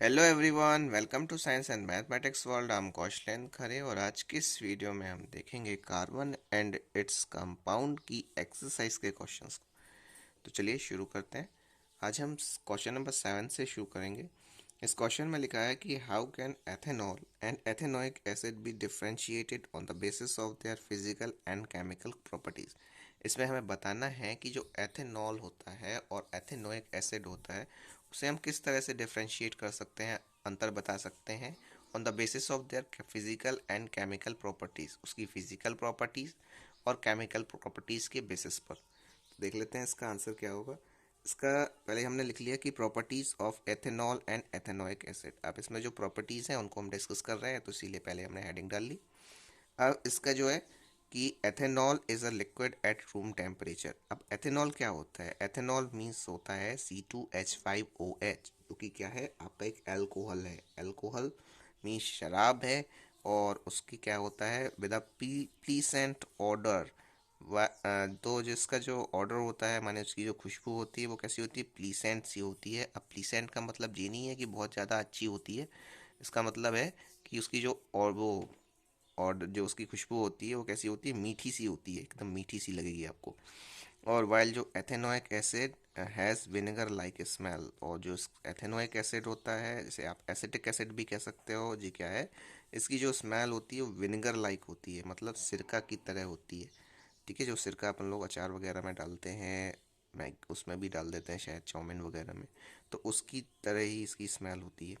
Hello everyone, welcome to science and mathematics world. I am Kaushlen Khare और आज की इस वीडियो में हम देखेंगे कार्बन एंड इट्स कंपाउंड की एक्सरसाइज के क्वेश्चंस को। तो चलिए शुरू करते हैं। आज हम क्वेश्चन नंबर 7 से शुरू करेंगे। इस क्वेश्चन में लिखा है कि how can ethanol and ethanoic acid B differentiated on the basis of their physical and chemical properties. इसमें हमें बताना है कि जो एथेनॉल होता है और एथेनोइक एसिड होता है उसे हम किस तरह से डिफरेंशिएट कर सकते हैं, अंतर बता सकते हैं on the basis of their physical and chemical properties, उसकी फिजिकल प्रॉपर्टीज और केमिकल प्रॉपर्टीज के बेसिस पर। तो देख लेते हैं इसका आंसर क्या होगा। इसका पहले हमने लिख लिया कि properties of ethanol and ethanoic acid. अब इसमें जो प्रॉपर्टीज हैं उनको हम डिस्कस कर रहे हैं, तो इसीलिए पहले हमने हेडिंग डाल ली। अब इसका जो है कि ethanol is a liquid at room temperature. अब एथेनॉल क्या होता है? एथेनॉल मीन्स होता है C2H5OH, जो कि क्या है आपका एक एल्कोहल है। एल्कोहल मीन्स शराब है और उसकी क्या होता है विद अ प्लीसेंट ऑर्डर। तो जिसका जो ऑर्डर होता है माने उसकी जो खुशबू होती है वो कैसी होती है? प्लीसेंट सी होती है। अब प्लीसेंट का मतलब ये नहीं है कि बहुत ज़्यादा अच्छी होती है, इसका मतलब है कि उसकी जो और वो और जो उसकी खुशबू होती है वो कैसी होती है? मीठी सी होती है, एकदम मीठी सी लगेगी आपको। और वाइल जो ethanoic acid has vinegar like smell, और जो एथेनोइक एसिड होता है जैसे आप एसिटिक एसिड भी कह सकते हो जी, क्या है इसकी जो स्मेल होती है वो विनेगर लाइक होती है, मतलब सिरका की तरह होती है। ठीक है, जो सिरका अपन लोग अचार वगैरह में डालते हैं, मैग उसमें भी डाल देते हैं शायद चाउमीन वगैरह में, तो उसकी तरह ही इसकी स्मेल होती है।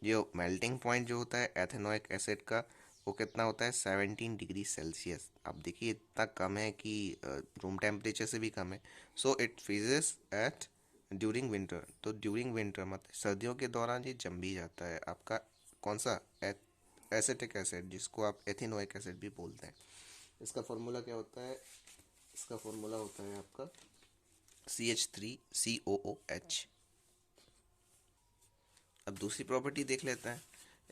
जो मेल्टिंग पॉइंट जो होता है एथेनोइक एसिड का वो कितना होता है? 17 डिग्री सेल्सियस। अब देखिए इतना कम है कि रूम टेम्परेचर से भी कम है। So it freezes at during winter. तो ड्यूरिंग विंटर मतलब सर्दियों के दौरान ये जम भी जाता है आपका। कौन सा? एसिटिक एसिड, जिसको आप एथेनोइक एसिड भी बोलते हैं। इसका फॉर्मूला क्या होता है? इसका फॉर्मूला होता है आपका CH3COOH। अब दूसरी प्रॉपर्टी देख लेते हैं।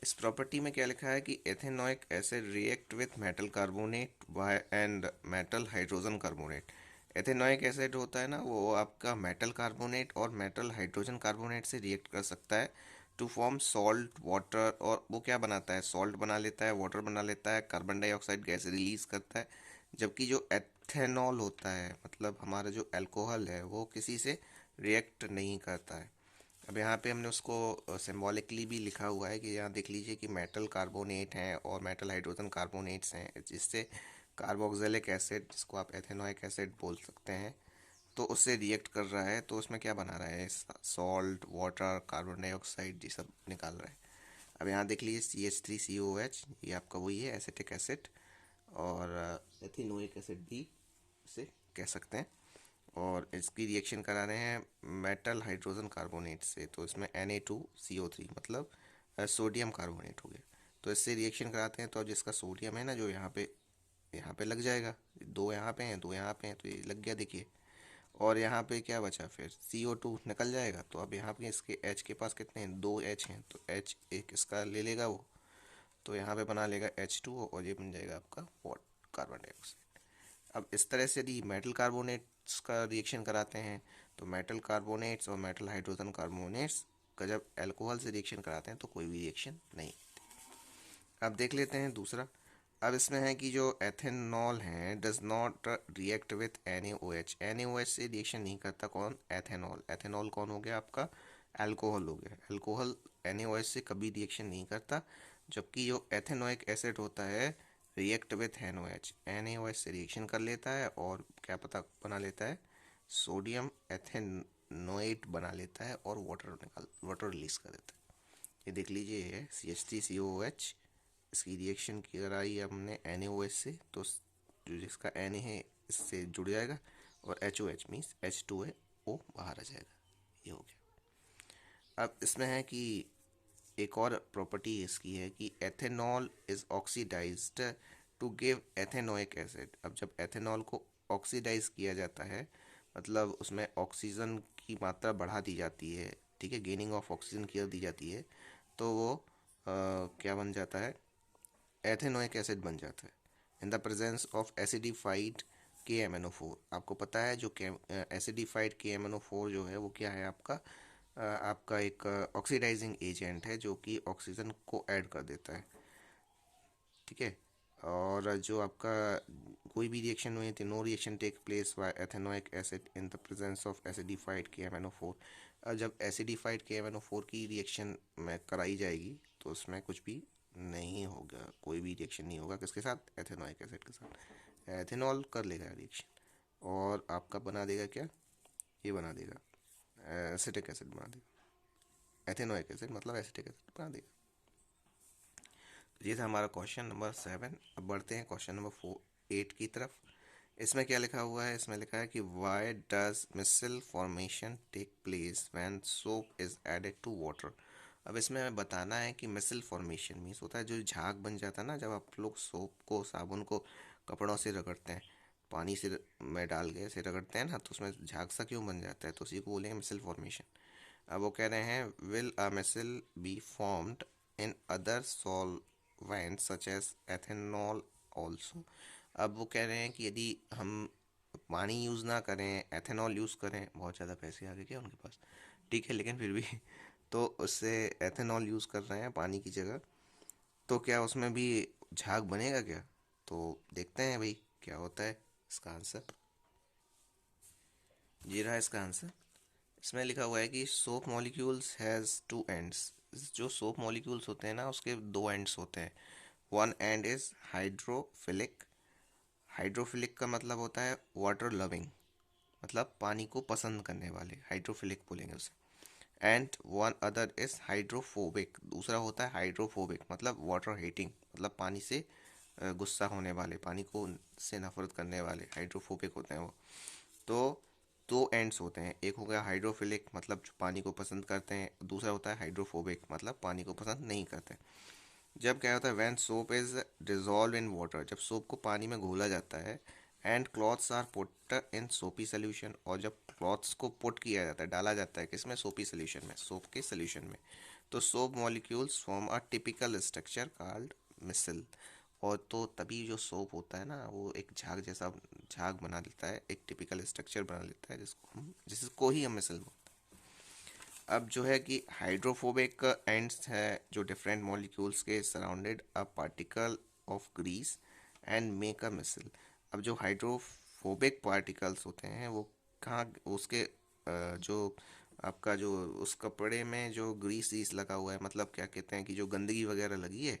इस प्रॉपर्टी में क्या लिखा है कि ethanoic acid react with metal carbonate and metal hydrogen carbonate. Ethanoic acid होता है ना, वो आपका मेटल कार्बोनेट और मेटल हाइड्रोजन कार्बोनेट से रिएक्ट कर सकता है टू फॉर्म सॉल्ट वाटर। और वो क्या बनाता है? सॉल्ट बना लेता है, वाटर बना लेता है, कार्बन डाइऑक्साइड गैस रिलीज करता है। जबकि जो एथेनॉल होता है मतलब हमारा जो अल्कोहल है वो किसी से रिएक्ट नहीं करता है। अब यहाँ पे हमने उसको सिंबॉलिकली भी लिखा हुआ है कि यहाँ देख लीजिए कि मेटल कार्बोनेट हैं और मेटल हाइड्रोजन कार्बोनेट्स हैं, जिससे कार्बोक्सिलिक एसिड, जिसको आप एथेनोइक एसिड बोल सकते हैं, तो उससे रिएक्ट कर रहा है। तो उसमें क्या बना रहा है? सॉल्ट, वाटर, कार्बन डाइऑक्साइड, ये सब निकाल रहा है। अब यहाँ देख लीजिए CH3COH, ये आपका वही है एसिटिक एसिड, और एथेनोइक एसिड भी इसे कह सकते हैं। और इसकी रिएक्शन करा रहे हैं मेटल हाइड्रोजन कार्बोनेट से, तो इसमें Na2CO3 मतलब सोडियम कार्बोनेट हो गया। तो इससे रिएक्शन कराते हैं तो अब जिसका सोडियम है ना, जो यहाँ पे लग जाएगा। दो यहाँ पे हैं, दो यहाँ पे हैं, तो ये लग गया देखिए। और यहाँ पे क्या बचा? फिर CO2 निकल जाएगा। तो अब यहाँ पे इसके H के पास कितने हैं? दो H हैं, तो H एक इसका ले लेगा वो, तो यहाँ पे बना लेगा H2O, और ये बन जाएगा आपका वॉट कार्बन डाइऑक्साइड। अब इस तरह से यदि मेटल कार्बोनेट्स का रिएक्शन कराते हैं तो मेटल कार्बोनेट्स और मेटल हाइड्रोजन कार्बोनेट्स का जब अल्कोहल से रिएक्शन कराते हैं तो कोई भी रिएक्शन नहीं। अब देख लेते हैं दूसरा। अब इसमें है कि जो एथेनॉल है does not react with NaOH। NaOH से रिएक्शन नहीं करता कौन? एथेनॉल। एथेनॉल कौन हो गया आपका? अल्कोहल हो गया। अल्कोहल NaOH से कभी रिएक्शन नहीं करता। जबकि जो एथेनोइक एसिड होता है रिएक्ट विथ NaOH, NaOH से रिएक्शन कर लेता है और क्या पता बना लेता है? सोडियम एथेनोएट बना लेता है और वाटर रिलीज कर देता है। ये देख लीजिए, ये है CH3COOH। इसकी रिएक्शन कराई हमने NaOH से, तो जो जिसका Na है इससे जुड़ जाएगा, और HOH मीन्स H2O बाहर आ जाएगा। ये हो गया। अब इसमें है कि एक और प्रॉपर्टी इसकी है कि ethanol is oxidized to give ethanoic acid. अब जब एथेनॉल को ऑक्सीडाइज किया जाता है मतलब उसमें ऑक्सीजन की मात्रा बढ़ा दी जाती है, ठीक है, गेनिंग ऑफ ऑक्सीजन की दी जाती है, तो वो क्या बन जाता है? एथेनोइक एसिड बन जाता है इन the presence of acidified KMnO4। आपको पता है जो एसिडिफाइड KMnO4 जो है वो क्या है आपका? आपका एक ऑक्सीडाइजिंग एजेंट है जो कि ऑक्सीजन को ऐड कर देता है। ठीक है। और जो आपका कोई भी रिएक्शन हुई थी, no reaction take place by ethanoic acid in the presence of acidified KMnO4। जब एसिडिफाइड KMnO4 की रिएक्शन में कराई जाएगी तो उसमें कुछ भी नहीं होगा, कोई भी रिएक्शन नहीं होगा। किसके साथ? एथेनोइक एसिड के साथ। एथेनॉल कर लेगा रिएक्शन और आपका बना देगा क्या? ये बना देगा एसिटिक एसिड बना देगा। एथेनोइक एसिड मतलब एसिटिक एसिड बना देगा। ये था हमारा क्वेश्चन नंबर 7। अब बढ़ते हैं क्वेश्चन नंबर 8 की तरफ। इसमें क्या लिखा हुआ है? इसमें लिखा है कि why does micelle formation take place when soap is added to water. अब इसमें हमें बताना है कि मिसल फॉर्मेशन मीन्स होता है जो झाग बन जाता है ना, जब आप लोग सोप को, साबुन को कपड़ों से रगड़ते हैं, पानी से में डाल के ऐसे रगड़ते हैं ना, तो उसमें झाग सा क्यों बन जाता है? तो उसी को बोलेंगे मिसल फॉर्मेशन। अब वो कह रहे हैं will a micelle be formed in other solvent such as ethanol also. अब वो कह रहे हैं कि यदि हम पानी यूज़ ना करें, एथेनॉल यूज़ करें, बहुत ज़्यादा पैसे आ गए क्या उनके पास? ठीक है, लेकिन फिर भी तो उससे एथेनॉल यूज़ कर रहे हैं पानी की जगह, तो क्या उसमें भी झाग बनेगा क्या? तो देखते हैं भाई क्या होता है इसका आंसर। ये रहा इसका आंसर। इसमें लिखा हुआ है कि soap molecules has two ends. जो सोप मॉलिक्यूल्स होते हैं ना, उसके दो एंड्स होते हैं। One and is hydrophilic. Hydrophilic का मतलब होता है वाटर लविंग, मतलब पानी को पसंद करने वाले, हाइड्रोफिलिक बोलेंगे उसे। And one other is hydrophobic. दूसरा होता है हाइड्रोफोबिक मतलब वाटर हेटिंग, मतलब पानी से गुस्सा होने वाले, पानी को से नफरत करने वाले हाइड्रोफोबिक होते हैं वो। तो दो एंड्स होते हैं, एक हो गया हाइड्रोफिलिक मतलब जो पानी को पसंद करते हैं, दूसरा होता है हाइड्रोफोबिक मतलब पानी को पसंद नहीं करते। जब क्या होता है when soap is dissolve in water, जब सोप को पानी में घोला जाता है, and clothes are put in soapy solution, और जब क्लॉथ्स को पुट किया जाता है, डाला जाता है किसमें? सोपी सोल्यूशन में, सोप के सोल्यूशन में, तो soap molecules form a typical structure called micelle. और तो तभी जो सोप होता है ना, वो एक झाग जैसा झाग बना देता है, एक टिपिकल स्ट्रक्चर बना लेता है जिसको ही हम मिसल बोलते हैं। अब जो है कि हाइड्रोफोबिक एंड्स है जो डिफरेंट मॉलिक्यूल्स के surrounded a particle of grease and make a micelle. अब जो हाइड्रोफोबिक पार्टिकल्स होते हैं वो कहाँ उसके जो आपका जो उस कपड़े में जो ग्रीस वीस लगा हुआ है, मतलब क्या कहते हैं कि जो गंदगी वगैरह लगी है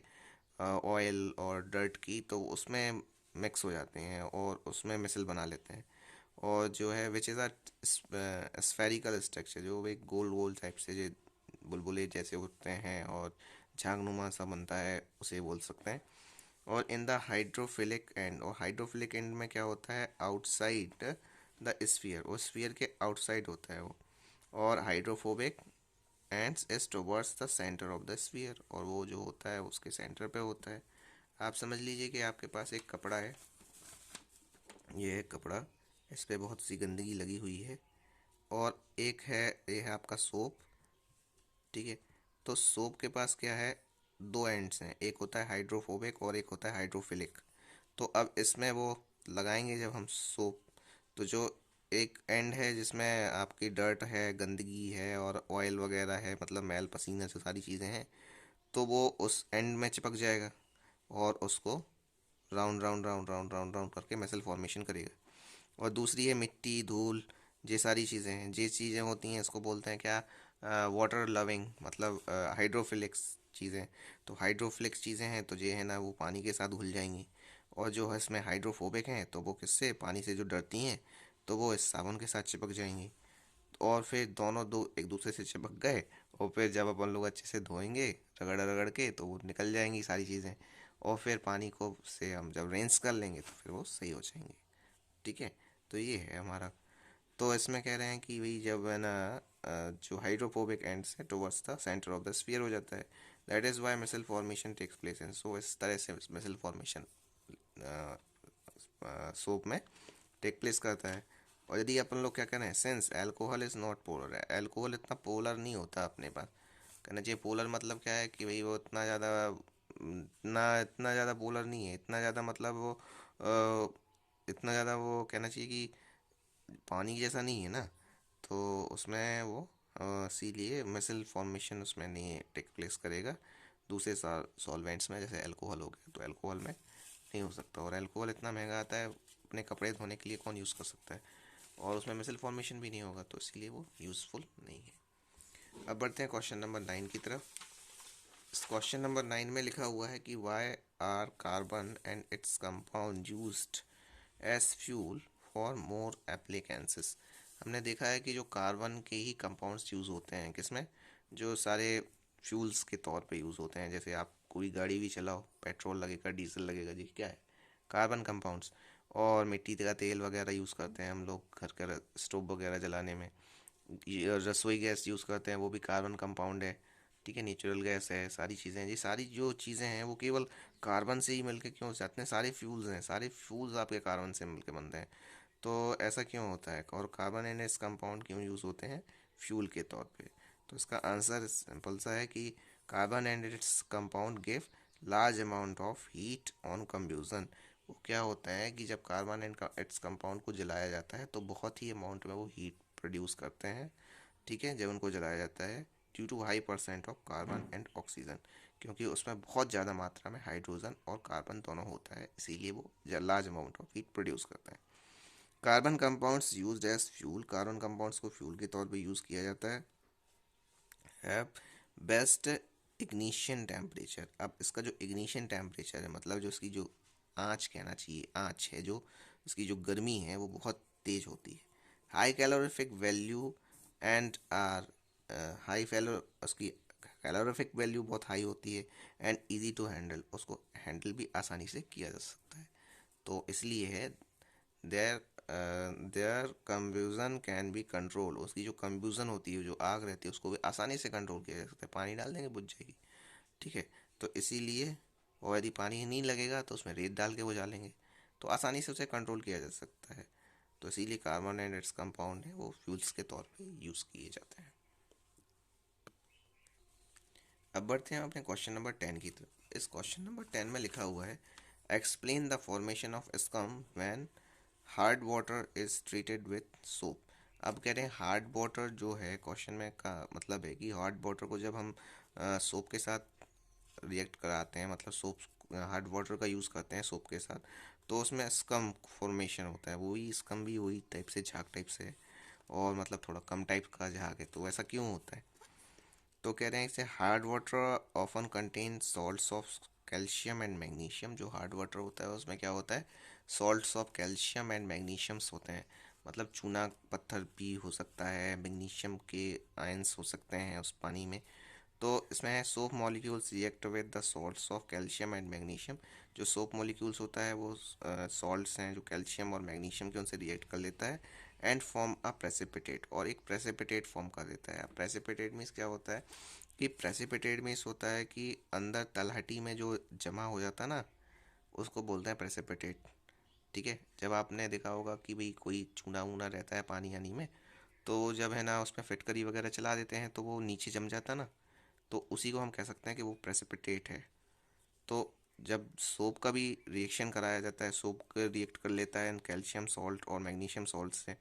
ऑयल और डर्ट की, तो उसमें मिक्स हो जाते हैं और उसमें मिसल बना लेते हैं। और जो है which is a spherical structure, जो एक गोल गोल टाइप से जो बुलबुले जैसे उठते हैं और झागनुमा सा बनता है, उसे बोल सकते हैं। और इन द हाइड्रोफिलिक एंड, और हाइड्रोफिलिक एंड में क्या होता है? आउटसाइड द स्फीयर, वो स्फीयर के आउटसाइड होता है वो। और hydrophobic ends is towards the centre of the sphere, और वो जो होता है उसके सेंटर पे होता है। आप समझ लीजिए कि आपके पास एक कपड़ा है, ये है कपड़ा, इस पे बहुत सी गंदगी लगी हुई है, और एक है, ये है आपका सोप। ठीक है। तो सोप के पास क्या है? दो एंड्स हैं, एक होता है हाइड्रोफोबिक और एक होता है हाइड्रोफिलिक। तो अब इसमें वो लगाएंगे जब हम सोप, तो जो एक एंड है जिसमें आपकी डर्ट है, गंदगी है और ऑयल वगैरह है, मतलब मैल पसीना से सारी चीज़ें हैं, तो वो उस एंड में चिपक जाएगा और उसको round round round round round round करके मसल फॉर्मेशन करेगा। और दूसरी है मिट्टी, धूल, ये सारी चीज़ें हैं, ये चीज़ें होती हैं, इसको बोलते हैं क्या? वाटर लविंग, मतलब हाइड्रोफिलिक्स चीज़ें। तो हाइड्रोफिलिक्स चीज़ें हैं तो ये है ना, वो पानी के साथ घुल जाएंगी। और जो है इसमें हाइड्रोफोबिक हैं तो वो किससे? पानी से जो डरती हैं, तो वो इस साबुन के साथ चिपक जाएंगी। और फिर दोनों दो एक दूसरे से चिपक गए, और फिर जब अपन लोग अच्छे से धोएंगे रगड़ रगड़ के, तो वो निकल जाएंगी सारी चीज़ें। और फिर पानी को से हम जब रिंस कर लेंगे तो फिर वो सही हो जाएंगे। ठीक है। तो ये है हमारा। तो इसमें कह रहे हैं कि भाई जब है ना जो हाइड्रोफोबिक एंड्स है towards the centre of the sphere हो जाता है, that is why micelle formation takes place in. So इस तरह से मिसल फॉर्मेशन सोप में टेक प्लेस करता है। और यदि अपन लोग क्या करें, since alcohol is not polar, alcohol इतना पोलर नहीं होता अपने पास। कहना चाहिए पोलर मतलब क्या है कि भाई वो इतना ज़्यादा, इतना ज़्यादा पोलर नहीं है, इतना ज़्यादा मतलब वो इतना ज़्यादा वो कहना चाहिए कि पानी जैसा नहीं है ना, तो उसमें वो इसीलिए मिसल फॉर्मेशन उसमें नहीं टेक प्लेस करेगा। दूसरे सॉल्वेंट्स में जैसे अल्कोहल हो गया, तो अल्कोहल में नहीं हो सकता, और अल्कोहल इतना महंगा आता है, अपने कपड़े धोने के लिए कौन यूज़ कर सकता है, और उसमें मिसल फॉर्मेशन भी नहीं होगा, तो इसलिए वो यूज़फुल नहीं है। अब बढ़ते हैं क्वेश्चन नंबर 9 की तरफ। इस क्वेश्चन नंबर 9 में लिखा हुआ है कि why are carbon and its compound used as fuel for more appliances. हमने देखा है कि जो कार्बन के ही कंपाउंड्स यूज़ होते हैं किसमें, जो सारे फ्यूल्स के तौर पे यूज़ होते हैं। जैसे आप कोई गाड़ी भी चलाओ, पेट्रोल लगेगा, डीजल लगेगा, जी क्या है, कार्बन कंपाउंड्स। और मिट्टी का तेल वगैरह यूज़ करते हैं हम लोग घर का स्टोव वगैरह जलाने में। ये रसोई गैस यूज़ करते हैं, वो भी कार्बन कंपाउंड है। ठीक है, नेचुरल गैस है, सारी चीज़ें हैं, ये सारी जो चीज़ें हैं वो केवल कार्बन से ही मिलके क्यों जाते हैं, सारे फ्यूल्स हैं, सारे फ्यूल्स आपके कार्बन से मिलके बनते हैं। तो ऐसा क्यों होता है, और कार्बन एंड इस कंपाउंड क्यों यूज़ होते हैं फ्यूल के तौर पे? तो इसका आंसर सिंपल सा है कि carbon and its compound give large amount of heat on combustion. वो क्या होता है कि जब कार्बन एंड इट्स कंपाउंड को जलाया जाता है तो बहुत ही अमाउंट में वो हीट प्रोड्यूस करते हैं। ठीक है, जब उनको जलाया जाता है, due to high percent of carbon and oxygen, क्योंकि उसमें बहुत ज़्यादा मात्रा में हाइड्रोजन और कार्बन दोनों होता है, इसीलिए वो large amount of heat produce करता है। Carbon compounds used as fuel, carbon compounds को फ्यूल के तौर पे यूज़ किया जाता है बेस्ट इग्निशन टेम्परेचर। अब इसका जो इग्निशन टेम्परेचर है, मतलब जो इसकी जो आँच कहना चाहिए, आँच है जो इसकी जो गर्मी है वो बहुत तेज़ होती है। High calorific value and are high fellow उसकी कैलोरीफिक वैल्यू बहुत हाई होती है, एंड इजी टू हैंडल, उसको हैंडल भी आसानी से किया जा सकता है। तो इसलिए है there there combustion can be control, उसकी जो कंब्यूजन होती है, जो आग रहती है, उसको भी आसानी से कंट्रोल किया जा सकता है, पानी डाल देंगे बुझ जाएगी। ठीक है, तो इसीलिए, और यदि पानी नहीं लगेगा तो उसमें रेत डाल के बुझा लेंगे, तो आसानी से उसे कंट्रोल किया जा सकता है। तो इसीलिए कार्बन एंड इट्स कंपाउंड है वो फ्यूल्स के तौर पे यूज़ किए जाते हैं। अब बढ़ते हैं अपने क्वेश्चन नंबर 10 की तरफ। इस क्वेश्चन नंबर 10 में लिखा हुआ है explain the formation of scum when hard water is treated with soap. अब कह रहे हैं हार्ड वाटर जो है, क्वेश्चन में का मतलब है कि हार्ड वाटर को जब हम सोप के साथ रिएक्ट कराते हैं, मतलब सोप, हार्ड वाटर का यूज़ करते हैं सोप के साथ, तो उसमें स्कम फॉर्मेशन होता है। वही स्कम भी वही टाइप से, झाग टाइप से है, और मतलब थोड़ा कम टाइप का झाग है। तो ऐसा क्यों होता है? तो कह रहे हैं इसे hard water often contain salts of calcium and magnesium. जो हार्ड वाटर होता है उसमें क्या होता है, सॉल्ट्स ऑफ कैल्शियम एंड मैग्नीशियम्स होते हैं। मतलब चूना पत्थर भी हो सकता है, मैग्नीशियम के आयंस हो सकते हैं उस पानी में। तो इसमें है soap molecules react with the salts of calcium and magnesium. जो सोप मॉलिक्यूल्स होता है वो सॉल्ट्स हैं जो कैल्शियम और मैग्नीशियम के, उनसे रिएक्ट कर लेता है, एंड फॉर्म अ प्रेसिपिटेट, और एक प्रेसिपिटेट फॉर्म कर देता है। अब प्रेसिपिटेट मीन्स क्या होता है कि प्रेसिपिटेट मीन्स होता है कि अंदर तलहटी में जो जमा हो जाता है ना, उसको बोलते हैं प्रेसिपिटेट। ठीक है, जब आपने देखा होगा कि भाई कोई चूना वूना रहता है पानी यानी में, तो जब है ना उसमें फिटकरी वगैरह चला देते हैं तो वो नीचे जम जाता है ना, तो उसी को हम कह सकते हैं कि वो प्रेसिपिटेट है। तो जब सोप का भी रिएक्शन कराया जाता है, सोप रिएक्ट कर लेता है कैल्शियम सॉल्ट और मैग्नीशियम सॉल्ट से,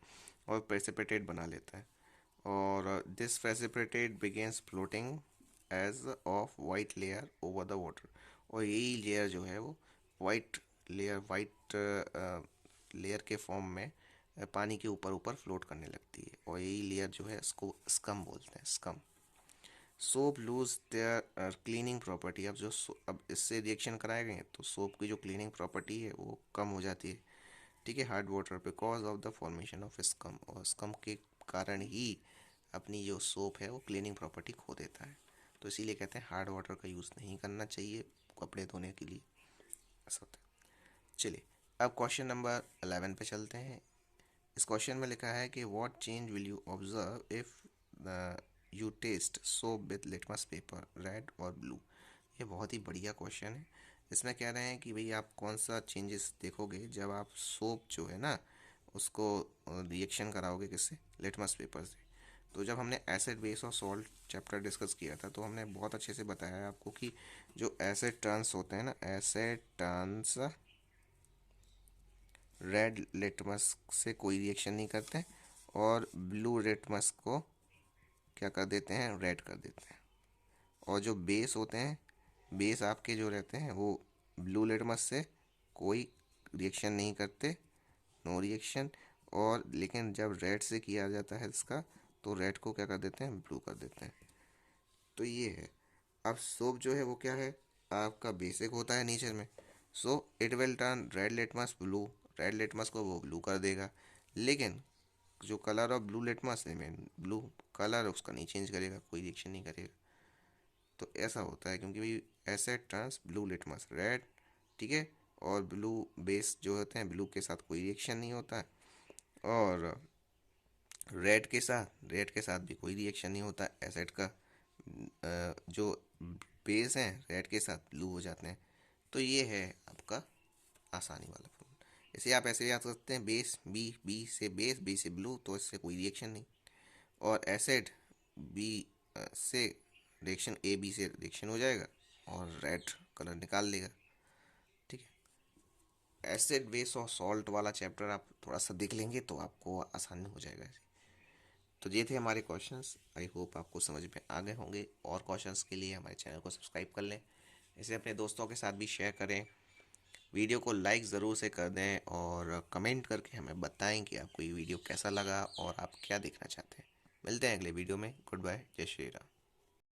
और प्रेसिपिटेट बना लेता है। और this precipitate begins floating as of white layer over the water. और यही लेयर जो है वो वाइट लेयर, वाइट लेयर के फॉर्म में पानी के ऊपर ऊपर फ्लोट करने लगती है, और यही लेयर जो है इसको स्कम बोलते हैं, scum. Soap lose their cleaning property. अब अब इससे रिएक्शन कराए गए तो सोप की जो क्लीनिंग प्रॉपर्टी है वो कम हो जाती है। ठीक है, hard water because of the formation of scum, और स्कम के कारण ही अपनी जो सोप है वो क्लीनिंग प्रॉपर्टी खो देता है। तो इसीलिए कहते हैं हार्ड वाटर का यूज़ नहीं करना चाहिए कपड़े धोने के लिए, ऐसा होता है। चलिए, अब क्वेश्चन नंबर 11 पे चलते हैं। इस क्वेश्चन में लिखा है कि what change will you observe if you test soap with litmus paper red और ब्लू। ये बहुत ही बढ़िया क्वेश्चन है। इसमें कह रहे हैं कि भाई आप कौन सा चेंजेस देखोगे जब आप सोप जो है ना उसको रिएक्शन कराओगे किससे, लिटमस पेपर से। तो जब हमने एसिड बेस और सॉल्ट चैप्टर डिस्कस किया था तो हमने बहुत अच्छे से बताया है आपको कि जो एसिड टर्न्स होते हैं ना, एसिड टर्न्स रेड लिटमस से कोई रिएक्शन नहीं करते, और ब्लू लिटमस को क्या कर देते हैं, रेड कर देते हैं। और जो बेस होते हैं, बेस आपके जो रहते हैं वो ब्लू लिटमस से कोई रिएक्शन नहीं करते, नो रिएक्शन। और लेकिन जब रेड से किया जाता है इसका, तो रेड को क्या कर देते हैं, ब्लू कर देते हैं। तो ये है। अब सोप जो है वो क्या है, आपका बेसिक होता है नेचर में। So it will turn red litmus blue, red litmus को वो ब्लू कर देगा। लेकिन जो कलर ऑफ ब्लू लिटमस है, मीन ब्लू कलर, उसका नहीं चेंज करेगा, कोई रिएक्शन नहीं करेगा। तो ऐसा होता है क्योंकि भाई asset turns blue litmus red, ठीक है। और ब्लू बेस जो होते हैं, ब्लू के साथ कोई रिएक्शन नहीं होता है। और रेड के साथ भी कोई रिएक्शन नहीं होता एसिड का। जो बेस हैं रेड के साथ ब्लू हो जाते हैं। तो ये है आपका आसानी वाला फॉर्मूला। इसे आप ऐसे याद सकते हैं, बेस बी, बी से बेस, बी से ब्लू, तो इससे कोई रिएक्शन नहीं। और एसिड बी से रिएक्शन, ए बी से रिएक्शन हो जाएगा और रेड कलर निकाल लेगा, ठीक है। एसिड बेस और सॉल्ट वाला चैप्टर आप थोड़ा सा देख लेंगे तो आपको आसानी हो जाएगा। तो ये थे हमारे क्वेश्चंस। आई होप आपको समझ में आ गए होंगे। और क्वेश्चंस के लिए हमारे चैनल को सब्सक्राइब कर लें, इसे अपने दोस्तों के साथ भी शेयर करें, वीडियो को लाइक ज़रूर से कर दें और कमेंट करके हमें बताएं कि आपको ये वीडियो कैसा लगा और आप क्या देखना चाहते हैं। मिलते हैं अगले वीडियो में। गुड बाय, जय श्री राम।